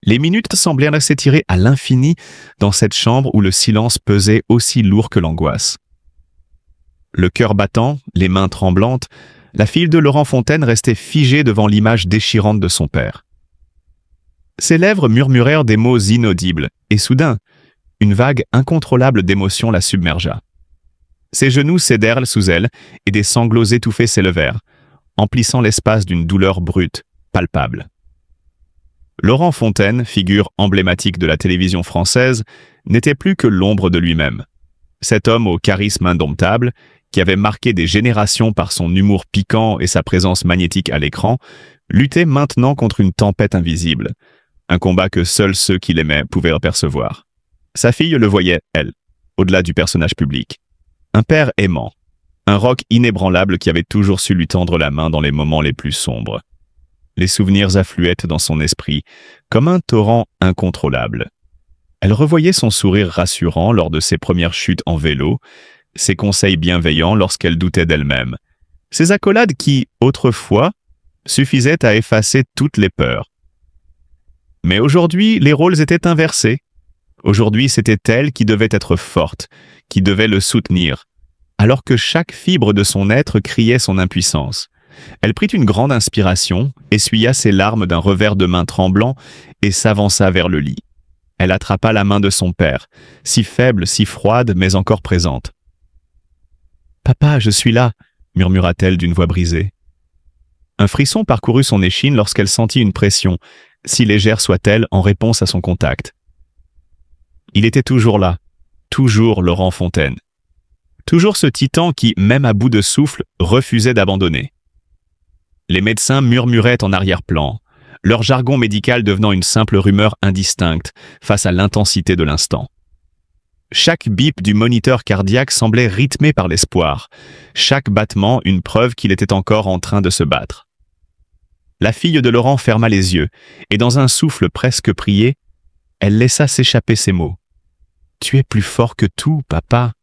Les minutes semblèrent s'étirer à l'infini dans cette chambre où le silence pesait aussi lourd que l'angoisse. Le cœur battant, les mains tremblantes, la fille de Laurent Fontaine restait figée devant l'image déchirante de son père. Ses lèvres murmurèrent des mots inaudibles, et soudain, une vague incontrôlable d'émotion la submergea. Ses genoux cédèrent sous elle, et des sanglots étouffés s'élevèrent, emplissant l'espace d'une douleur brute, palpable. Laurent Fontaine, figure emblématique de la télévision française, n'était plus que l'ombre de lui-même. Cet homme au charisme indomptable, qui avait marqué des générations par son humour piquant et sa présence magnétique à l'écran, luttait maintenant contre une tempête invisible, un combat que seuls ceux qui l'aimaient pouvaient apercevoir. Sa fille le voyait, elle, au-delà du personnage public. Un père aimant, un roc inébranlable qui avait toujours su lui tendre la main dans les moments les plus sombres. Les souvenirs affluaient dans son esprit, comme un torrent incontrôlable. Elle revoyait son sourire rassurant lors de ses premières chutes en vélo, ses conseils bienveillants lorsqu'elle doutait d'elle-même, ses accolades qui, autrefois, suffisaient à effacer toutes les peurs. Mais aujourd'hui, les rôles étaient inversés. Aujourd'hui, c'était elle qui devait être forte, qui devait le soutenir, alors que chaque fibre de son être criait son impuissance. Elle prit une grande inspiration, essuya ses larmes d'un revers de main tremblant et s'avança vers le lit. Elle attrapa la main de son père, si faible, si froide, mais encore présente. « Papa, je suis là !» murmura-t-elle d'une voix brisée. Un frisson parcourut son échine lorsqu'elle sentit une pression, si légère soit-elle, en réponse à son contact. Il était toujours là, toujours Laurent Fontaine. Toujours ce titan qui, même à bout de souffle, refusait d'abandonner. Les médecins murmuraient en arrière-plan, leur jargon médical devenant une simple rumeur indistincte face à l'intensité de l'instant. Chaque bip du moniteur cardiaque semblait rythmé par l'espoir, chaque battement une preuve qu'il était encore en train de se battre. La fille de Laurent ferma les yeux, et dans un souffle presque prié, elle laissa s'échapper ces mots. « Tu es plus fort que tout, papa. »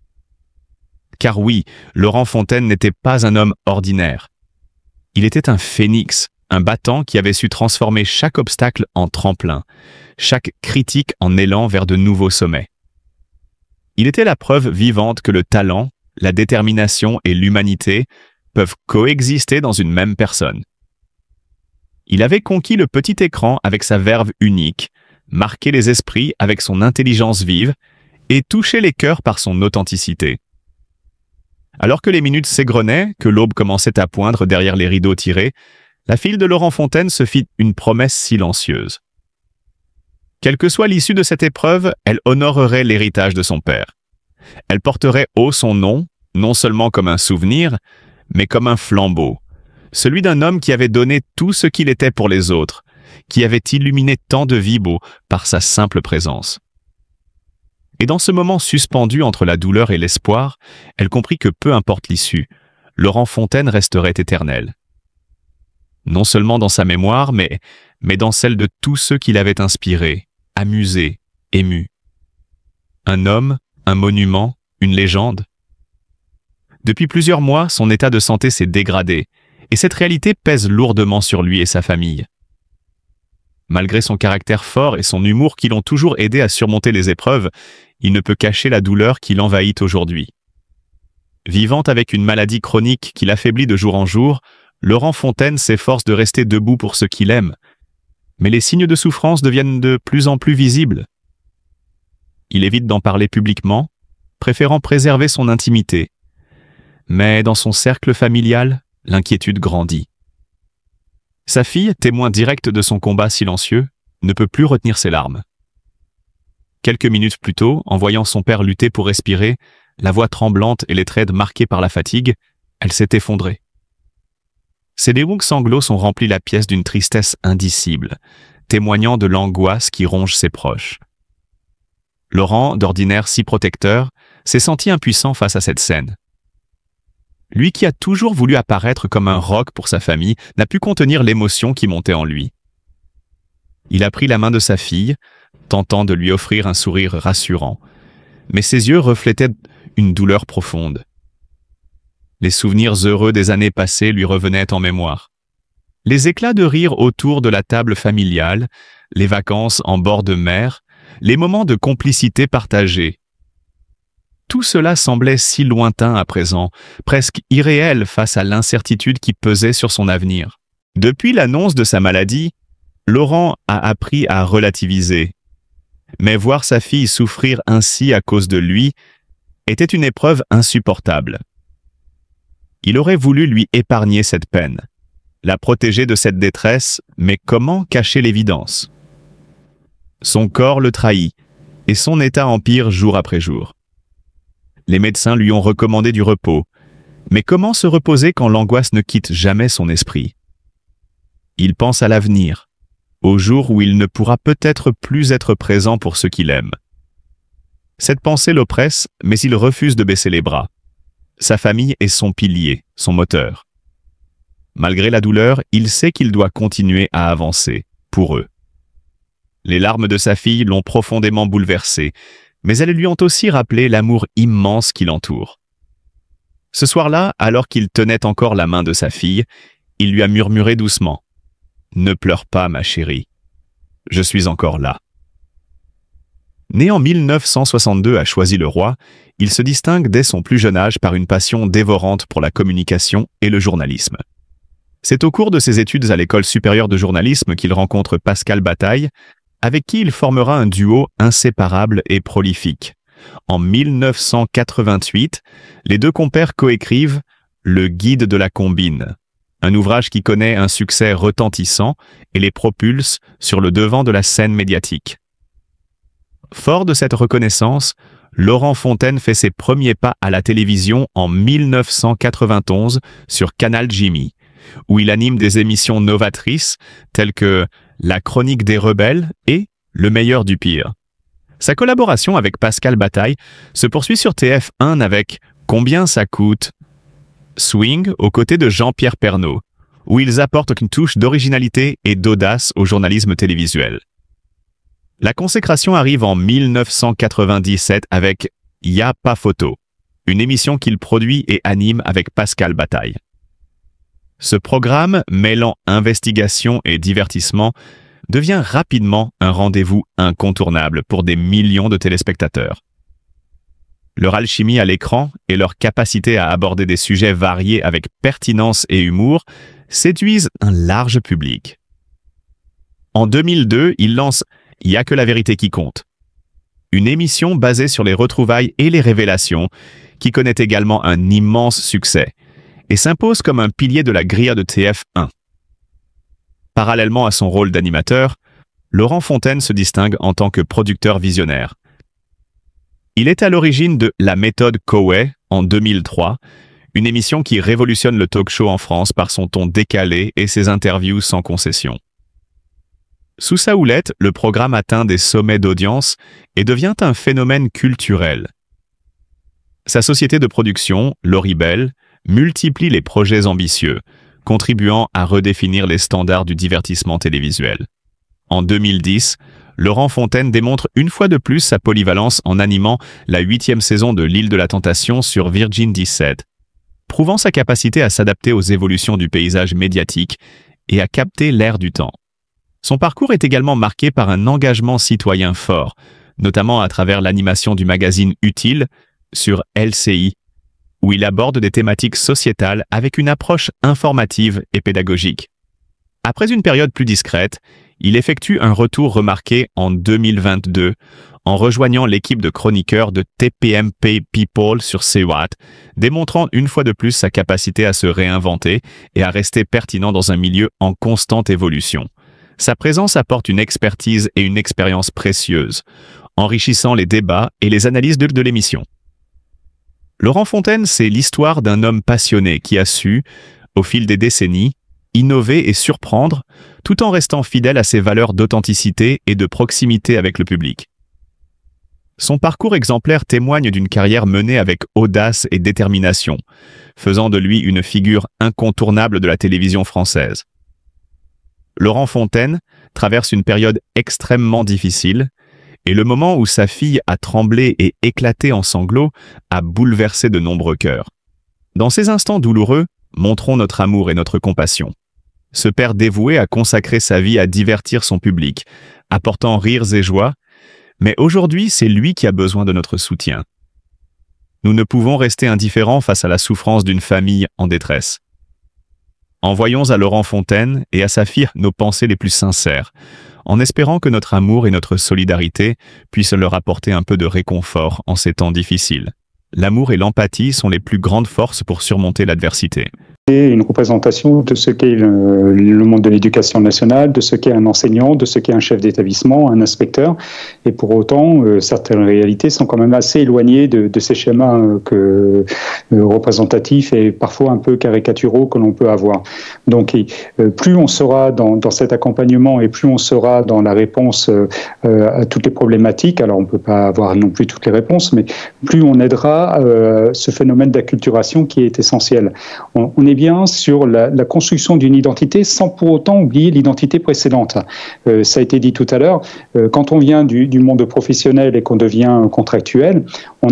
Car oui, Laurent Fontaine n'était pas un homme ordinaire. Il était un phénix, un battant qui avait su transformer chaque obstacle en tremplin, chaque critique en élan vers de nouveaux sommets. Il était la preuve vivante que le talent, la détermination et l'humanité peuvent coexister dans une même personne. Il avait conquis le petit écran avec sa verve unique, marqué les esprits avec son intelligence vive et touché les cœurs par son authenticité. Alors que les minutes s'égrenaient, que l'aube commençait à poindre derrière les rideaux tirés, la fille de Laurent Fontaine se fit une promesse silencieuse. Quelle que soit l'issue de cette épreuve, elle honorerait l'héritage de son père. Elle porterait haut son nom, non seulement comme un souvenir, mais comme un flambeau, celui d'un homme qui avait donné tout ce qu'il était pour les autres, qui avait illuminé tant de vies beaux par sa simple présence. Et dans ce moment suspendu entre la douleur et l'espoir, elle comprit que peu importe l'issue, Laurent Fontaine resterait éternel. Non seulement dans sa mémoire, mais dans celle de tous ceux qui l'avaient inspiré, amusé, ému. Un homme, un monument, une légende. Depuis plusieurs mois, son état de santé s'est dégradé, et cette réalité pèse lourdement sur lui et sa famille. Malgré son caractère fort et son humour qui l'ont toujours aidé à surmonter les épreuves, il ne peut cacher la douleur qui l'envahit aujourd'hui. Vivant avec une maladie chronique qui l'affaiblit de jour en jour, Laurent Fontaine s'efforce de rester debout pour ceux qu'il aime, mais les signes de souffrance deviennent de plus en plus visibles. Il évite d'en parler publiquement, préférant préserver son intimité. Mais dans son cercle familial, l'inquiétude grandit. Sa fille, témoin direct de son combat silencieux, ne peut plus retenir ses larmes. Quelques minutes plus tôt, en voyant son père lutter pour respirer, la voix tremblante et les traits marqués par la fatigue, elle s'est effondrée. Ses longs sanglots sont remplis la pièce d'une tristesse indicible, témoignant de l'angoisse qui ronge ses proches. Laurent, d'ordinaire si protecteur, s'est senti impuissant face à cette scène. Lui qui a toujours voulu apparaître comme un roc pour sa famille, n'a pu contenir l'émotion qui montait en lui. Il a pris la main de sa fille, tentant de lui offrir un sourire rassurant, mais ses yeux reflétaient une douleur profonde. Les souvenirs heureux des années passées lui revenaient en mémoire. Les éclats de rire autour de la table familiale, les vacances en bord de mer, les moments de complicité partagés. Tout cela semblait si lointain à présent, presque irréel face à l'incertitude qui pesait sur son avenir. Depuis l'annonce de sa maladie, Laurent a appris à relativiser. Mais voir sa fille souffrir ainsi à cause de lui était une épreuve insupportable. Il aurait voulu lui épargner cette peine, la protéger de cette détresse, mais comment cacher l'évidence? Son corps le trahit, et son état empire jour après jour. Les médecins lui ont recommandé du repos, mais comment se reposer quand l'angoisse ne quitte jamais son esprit? Il pense à l'avenir, au jour où il ne pourra peut-être plus être présent pour ceux qu'il aime. Cette pensée l'oppresse, mais il refuse de baisser les bras. Sa famille est son pilier, son moteur. Malgré la douleur, il sait qu'il doit continuer à avancer, pour eux. Les larmes de sa fille l'ont profondément bouleversé, mais elles lui ont aussi rappelé l'amour immense qui l'entoure. Ce soir-là, alors qu'il tenait encore la main de sa fille, il lui a murmuré doucement « Ne pleure pas, ma chérie. Je suis encore là. » Né en 1962 à Choisy-le-Roi, il se distingue dès son plus jeune âge par une passion dévorante pour la communication et le journalisme. C'est au cours de ses études à l'École supérieure de journalisme qu'il rencontre Pascal Bataille, avec qui il formera un duo inséparable et prolifique. En 1988, les deux compères coécrivent « Le Guide de la Combine », un ouvrage qui connaît un succès retentissant et les propulse sur le devant de la scène médiatique. Fort de cette reconnaissance, Laurent Fontaine fait ses premiers pas à la télévision en 1991 sur Canal Jimmy, où il anime des émissions novatrices telles que La Chronique des Rebelles et Le Meilleur du Pire. Sa collaboration avec Pascal Bataille se poursuit sur TF1 avec Combien ça coûte? Swing aux côtés de Jean-Pierre Pernaut, où ils apportent une touche d'originalité et d'audace au journalisme télévisuel. La consécration arrive en 1997 avec Y a pas photo, une émission qu'il produit et anime avec Pascal Bataille. Ce programme, mêlant investigation et divertissement, devient rapidement un rendez-vous incontournable pour des millions de téléspectateurs. Leur alchimie à l'écran et leur capacité à aborder des sujets variés avec pertinence et humour séduisent un large public. En 2002, il lance « Y a que la vérité qui compte », une émission basée sur les retrouvailles et les révélations qui connaît également un immense succès et s'impose comme un pilier de la grille de TF1. Parallèlement à son rôle d'animateur, Laurent Fontaine se distingue en tant que producteur visionnaire. Il est à l'origine de La méthode Coué en 2003, une émission qui révolutionne le talk-show en France par son ton décalé et ses interviews sans concession. Sous sa houlette, le programme atteint des sommets d'audience et devient un phénomène culturel. Sa société de production, Loribel, multiplie les projets ambitieux, contribuant à redéfinir les standards du divertissement télévisuel. En 2010, Laurent Fontaine démontre une fois de plus sa polyvalence en animant la 8e saison de L'Île de la Tentation sur Virgin 17, prouvant sa capacité à s'adapter aux évolutions du paysage médiatique et à capter l'air du temps. Son parcours est également marqué par un engagement citoyen fort, notamment à travers l'animation du magazine Utile sur LCI, où il aborde des thématiques sociétales avec une approche informative et pédagogique. Après une période plus discrète, il effectue un retour remarqué en 2022 en rejoignant l'équipe de chroniqueurs de TPMP People sur CWAT, démontrant une fois de plus sa capacité à se réinventer et à rester pertinent dans un milieu en constante évolution. Sa présence apporte une expertise et une expérience précieuses, enrichissant les débats et les analyses de l'émission. Laurent Fontaine, c'est l'histoire d'un homme passionné qui a su, au fil des décennies, innover et surprendre, tout en restant fidèle à ses valeurs d'authenticité et de proximité avec le public. Son parcours exemplaire témoigne d'une carrière menée avec audace et détermination, faisant de lui une figure incontournable de la télévision française. Laurent Fontaine traverse une période extrêmement difficile, et le moment où sa fille a tremblé et éclaté en sanglots a bouleversé de nombreux cœurs. Dans ces instants douloureux, montrons notre amour et notre compassion. Ce père dévoué a consacré sa vie à divertir son public, apportant rires et joie, mais aujourd'hui, c'est lui qui a besoin de notre soutien. Nous ne pouvons rester indifférents face à la souffrance d'une famille en détresse. Envoyons à Laurent Fontaine et à sa fille nos pensées les plus sincères, en espérant que notre amour et notre solidarité puissent leur apporter un peu de réconfort en ces temps difficiles. L'amour et l'empathie sont les plus grandes forces pour surmonter l'adversité. Une représentation de ce qu'est le monde de l'éducation nationale, de ce qu'est un enseignant, de ce qu'est un chef d'établissement, un inspecteur. Et pour autant, certaines réalités sont quand même assez éloignées de ces schémas représentatifs et parfois un peu caricaturaux que l'on peut avoir. Donc, plus on sera dans cet accompagnement et plus on sera dans la réponse à toutes les problématiques, alors on ne peut pas avoir non plus toutes les réponses, mais plus on aidera ce phénomène d'acculturation qui est essentiel. On est bien sur la construction d'une identité sans pour autant oublier l'identité précédente. Ça a été dit tout à l'heure, quand on vient du monde professionnel et qu'on devient contractuel, on a